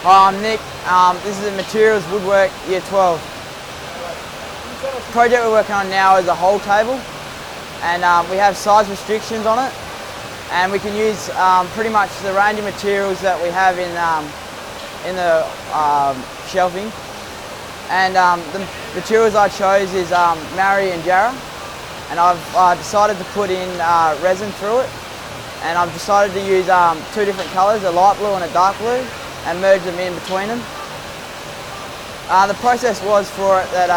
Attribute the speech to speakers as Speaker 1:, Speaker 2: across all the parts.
Speaker 1: Hi, I'm Nick. This is a Materials Woodwork Year 12. The project we're working on now is a hole table, and we have size restrictions on it, and we can use pretty much the range of materials that we have in the shelving. And the materials I chose is Marri and Jarrah, and I've decided to put in resin through it, and I've decided to use two different colours, a light blue and a dark blue, and merge them in between them. The process was for it that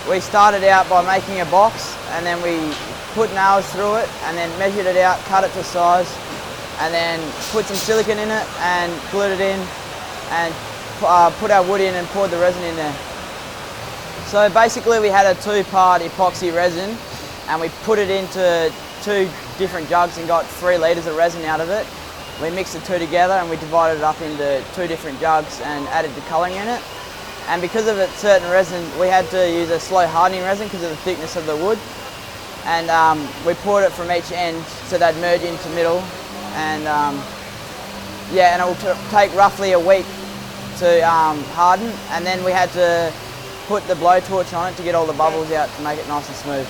Speaker 1: we started out by making a box, and then we put nails through it and then measured it out, cut it to size, and then put some silicone in it and glued it in and put our wood in and poured the resin in there. So basically we had a two-part epoxy resin, and we put it into two different jugs and got 3 litres of resin out of it. We mixed the two together and we divided it up into 2 different jugs and added the colouring in it. And because of a certain resin, we had to use a slow hardening resin because of the thickness of the wood. And we poured it from each end so they'd merge into middle. And yeah, and it will take roughly a week to harden. And then we had to put the blowtorch on it to get all the bubbles out to make it nice and smooth.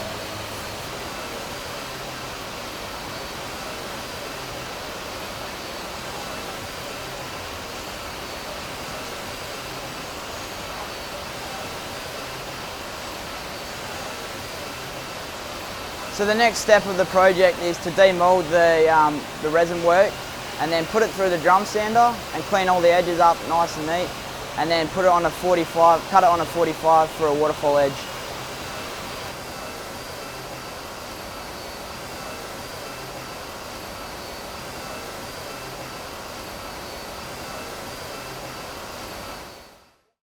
Speaker 1: So the next step of the project is to demould the resin work and then put it through the drum sander and clean all the edges up nice and neat, and then put it on a 45, cut it on a 45 for a waterfall edge.